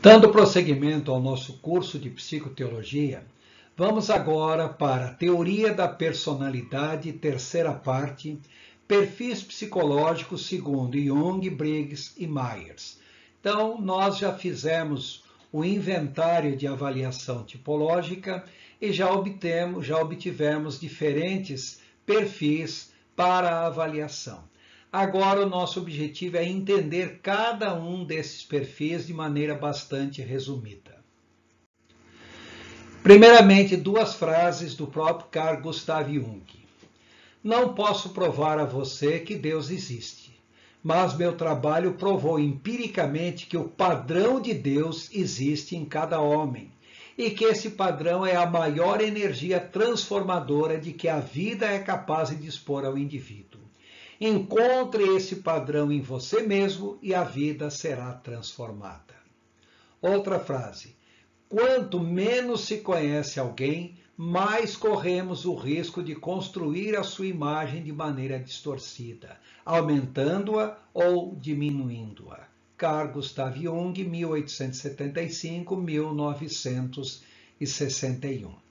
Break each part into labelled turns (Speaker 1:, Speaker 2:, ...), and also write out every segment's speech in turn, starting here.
Speaker 1: Dando prosseguimento ao nosso curso de psicoteologia, vamos agora para a Teoria da Personalidade, terceira parte, perfis psicológicos segundo Jung, Briggs e Myers. Então, nós já fizemos o inventário de avaliação tipológica e já obtivemos diferentes perfis para a avaliação. Agora, o nosso objetivo é entender cada um desses perfis de maneira bastante resumida. Primeiramente, duas frases do próprio Carl Gustav Jung. Não posso provar a você que Deus existe, mas meu trabalho provou empiricamente que o padrão de Deus existe em cada homem e que esse padrão é a maior energia transformadora de que a vida é capaz de dispor ao indivíduo. Encontre esse padrão em você mesmo e a vida será transformada. Outra frase. Quanto menos se conhece alguém, mais corremos o risco de construir a sua imagem de maneira distorcida, aumentando-a ou diminuindo-a. Carl Gustav Jung, 1875-1961.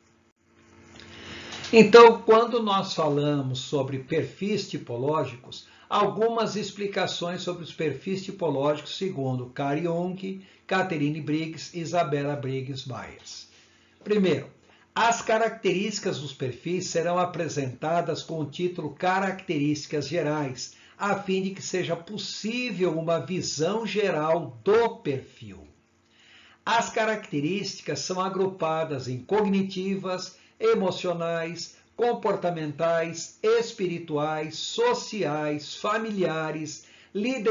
Speaker 1: Então, quando nós falamos sobre perfis tipológicos, algumas explicações sobre os perfis tipológicos segundo Carl Jung, Catherine Briggs e Isabella Briggs Myers. Primeiro, as características dos perfis serão apresentadas com o título Características Gerais, a fim de que seja possível uma visão geral do perfil. As características são agrupadas em cognitivas, emocionais, comportamentais, espirituais, sociais, familiares,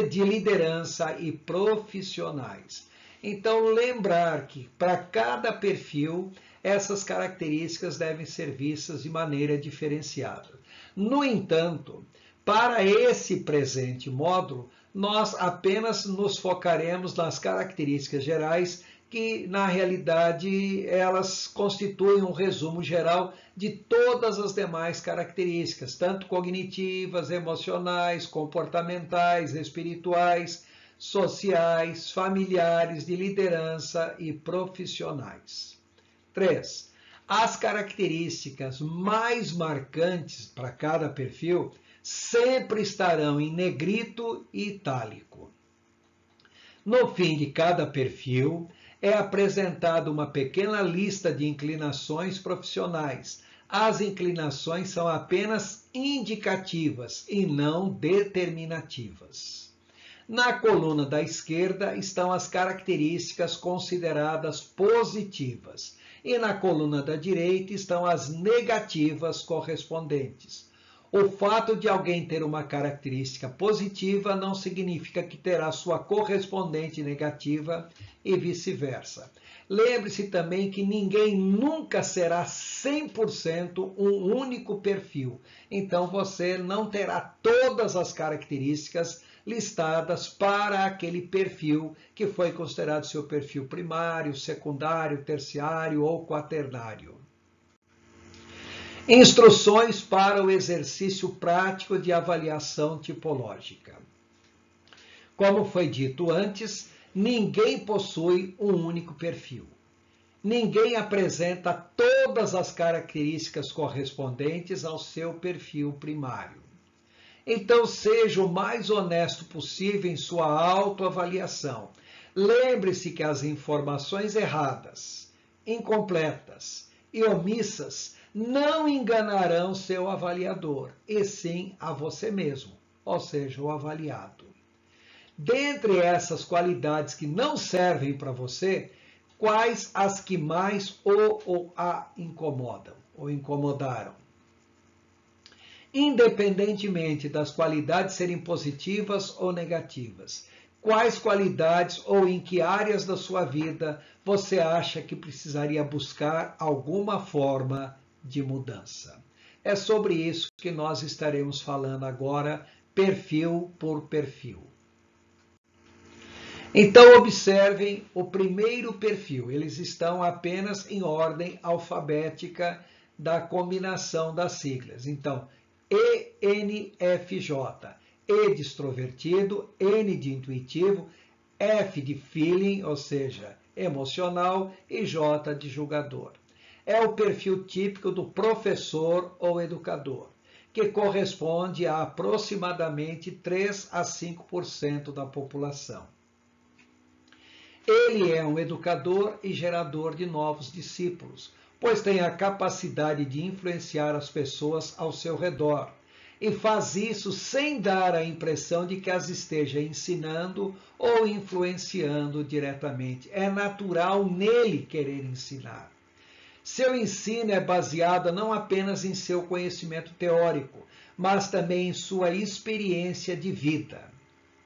Speaker 1: de liderança e profissionais. Então, lembrar que para cada perfil, essas características devem ser vistas de maneira diferenciada. No entanto, para esse presente módulo, nós apenas nos focaremos nas características gerais que, na realidade, elas constituem um resumo geral de todas as demais características, tanto cognitivas, emocionais, comportamentais, espirituais, sociais, familiares, de liderança e profissionais. 3. As características mais marcantes para cada perfil sempre estarão em negrito e itálico. No fim de cada perfil, é apresentada uma pequena lista de inclinações profissionais. As inclinações são apenas indicativas e não determinativas. Na coluna da esquerda estão as características consideradas positivas e na coluna da direita estão as negativas correspondentes. O fato de alguém ter uma característica positiva não significa que terá sua correspondente negativa e vice-versa. Lembre-se também que ninguém nunca será 100% um único perfil. Então, você não terá todas as características listadas para aquele perfil que foi considerado seu perfil primário, secundário, terciário ou quaternário. Instruções para o exercício prático de avaliação tipológica. Como foi dito antes, ninguém possui um único perfil. Ninguém apresenta todas as características correspondentes ao seu perfil primário. Então, seja o mais honesto possível em sua autoavaliação. Lembre-se que as informações erradas, incompletas e omissas não enganarão seu avaliador, e sim a você mesmo, ou seja, o avaliado. Dentre essas qualidades que não servem para você, quais as que mais ou a incomodam ou incomodaram? Independentemente das qualidades serem positivas ou negativas, quais qualidades ou em que áreas da sua vida você acha que precisaria buscar alguma forma de mudança? É sobre isso que nós estaremos falando agora, perfil por perfil. Então, observem o primeiro perfil. Eles estão apenas em ordem alfabética da combinação das siglas. Então, ENFJ. E de extrovertido, N de intuitivo, F de feeling, ou seja, emocional, e J de julgador. É o perfil típico do professor ou educador, que corresponde a aproximadamente 3 a 5% da população. Ele é um educador e gerador de novos discípulos, pois tem a capacidade de influenciar as pessoas ao seu redor, e faz isso sem dar a impressão de que as esteja ensinando ou influenciando diretamente. É natural nele querer ensinar. Seu ensino é baseado não apenas em seu conhecimento teórico, mas também em sua experiência de vida.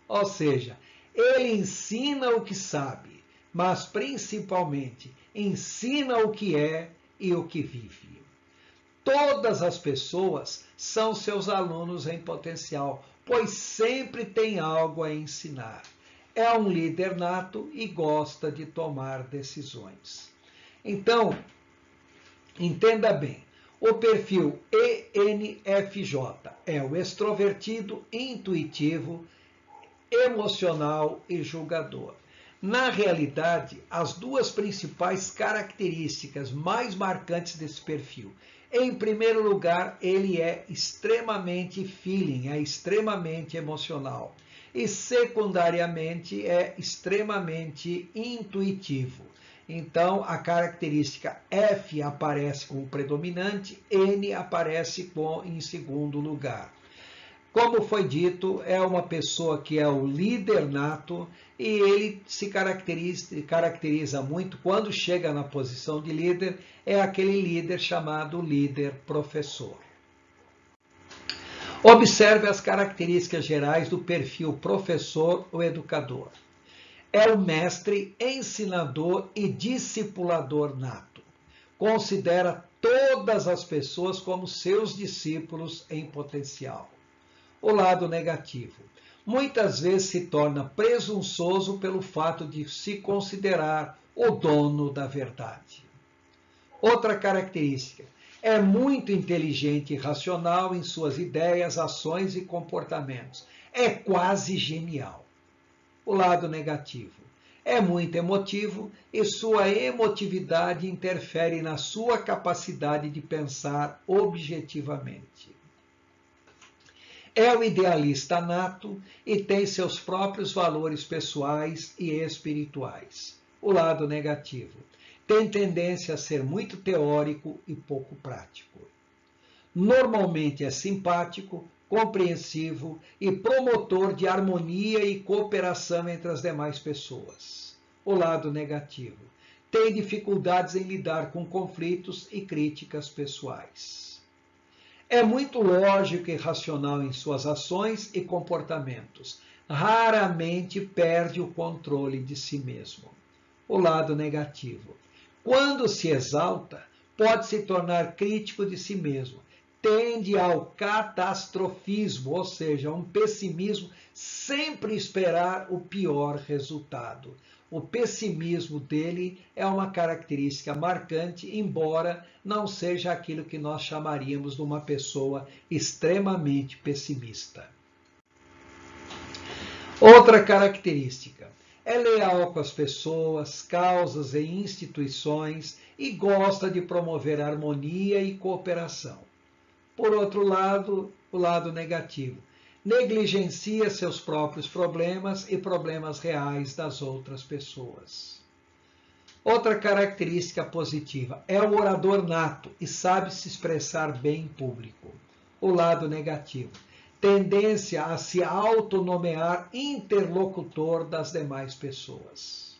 Speaker 1: Ou seja, ele ensina o que sabe, mas principalmente ensina o que é e o que vive. Todas as pessoas são seus alunos em potencial, pois sempre tem algo a ensinar. É um líder nato e gosta de tomar decisões. Então, entenda bem, o perfil ENFJ é o extrovertido, intuitivo, emocional e julgador. Na realidade, as duas principais características mais marcantes desse perfil. Em primeiro lugar, ele é extremamente feeling, é extremamente emocional. E secundariamente, é extremamente intuitivo. Então, a característica F aparece como predominante, N aparece em segundo lugar. Como foi dito, é uma pessoa que é o líder nato e ele se caracteriza muito quando chega na posição de líder, é aquele líder chamado líder professor. Observe as características gerais do perfil professor ou educador. É o mestre, ensinador e discipulador nato. Considera todas as pessoas como seus discípulos em potencial. O lado negativo. Muitas vezes se torna presunçoso pelo fato de se considerar o dono da verdade. Outra característica. É muito inteligente e racional em suas ideias, ações e comportamentos. É quase genial. O lado negativo. É muito emotivo e sua emotividade interfere na sua capacidade de pensar objetivamente. É o idealista nato e tem seus próprios valores pessoais e espirituais. O lado negativo. Tem tendência a ser muito teórico e pouco prático. Normalmente é simpático, compreensivo e promotor de harmonia e cooperação entre as demais pessoas. O lado negativo. Tem dificuldades em lidar com conflitos e críticas pessoais. É muito lógico e racional em suas ações e comportamentos. Raramente perde o controle de si mesmo. O lado negativo. Quando se exalta, pode se tornar crítico de si mesmo. Tende ao catastrofismo, ou seja, um pessimismo, sempre esperar o pior resultado. O pessimismo dele é uma característica marcante, embora não seja aquilo que nós chamaríamos de uma pessoa extremamente pessimista. Outra característica. É leal com as pessoas, causas e instituições e gosta de promover harmonia e cooperação. Por outro lado, o lado negativo. Negligencia seus próprios problemas e problemas reais das outras pessoas. Outra característica positiva. É o orador nato e sabe se expressar bem em público. O lado negativo. Tendência a se autonomear interlocutor das demais pessoas.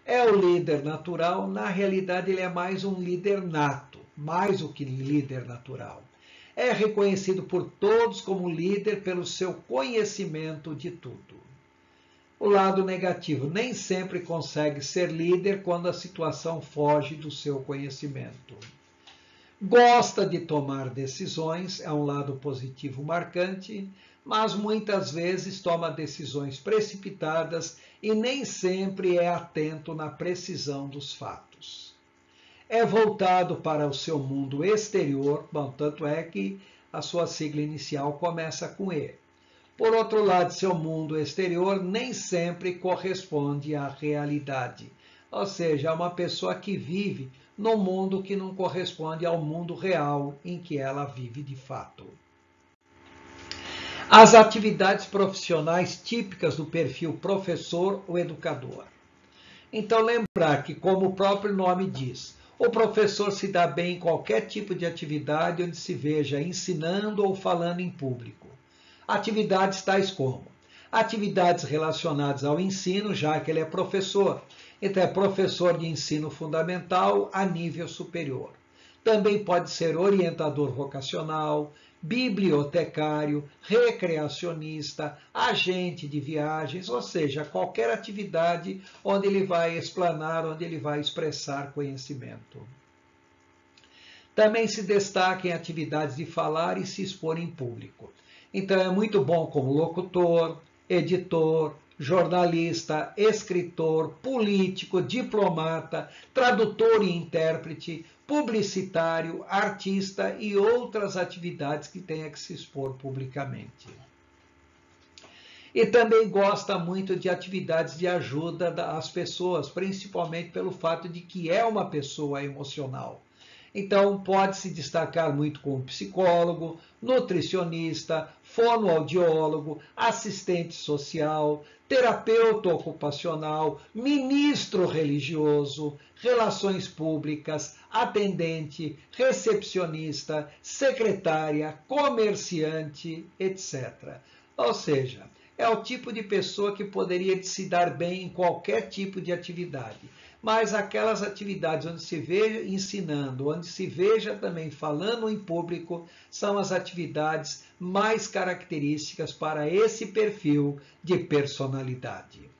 Speaker 1: É o líder natural, na realidade ele é mais um líder nato, mais do que líder natural. É reconhecido por todos como líder pelo seu conhecimento de tudo. O lado negativo, nem sempre consegue ser líder quando a situação foge do seu conhecimento. Gosta de tomar decisões, é um lado positivo marcante, mas muitas vezes toma decisões precipitadas e nem sempre é atento na precisão dos fatos. É voltado para o seu mundo exterior, bom, tanto é que a sua sigla inicial começa com E. Por outro lado, seu mundo exterior nem sempre corresponde à realidade. Ou seja, é uma pessoa que vive num mundo que não corresponde ao mundo real em que ela vive de fato. As atividades profissionais típicas do perfil professor ou educador. Então, lembrar que, como o próprio nome diz, o professor se dá bem em qualquer tipo de atividade onde se veja ensinando ou falando em público. Atividades tais como atividades relacionadas ao ensino, já que ele é professor. Então, é professor de ensino fundamental a nível superior. Também pode ser orientador vocacional, bibliotecário, recreacionista, agente de viagens, ou seja, qualquer atividade onde ele vai explanar, onde ele vai expressar conhecimento. Também se destaca em atividades de falar e se expor em público. Então é muito bom como locutor, editor, jornalista, escritor, político, diplomata, tradutor e intérprete, publicitário, artista e outras atividades que tenha que se expor publicamente. E também gosta muito de atividades de ajuda às pessoas, principalmente pelo fato de que é uma pessoa emocional. Então, pode se destacar muito como psicólogo, nutricionista, fonoaudiólogo, assistente social, terapeuta ocupacional, ministro religioso, relações públicas, atendente, recepcionista, secretária, comerciante, etc. Ou seja, é o tipo de pessoa que poderia se dar bem em qualquer tipo de atividade. Mas aquelas atividades onde se veja ensinando, onde se veja também falando em público, são as atividades mais características para esse perfil de personalidade.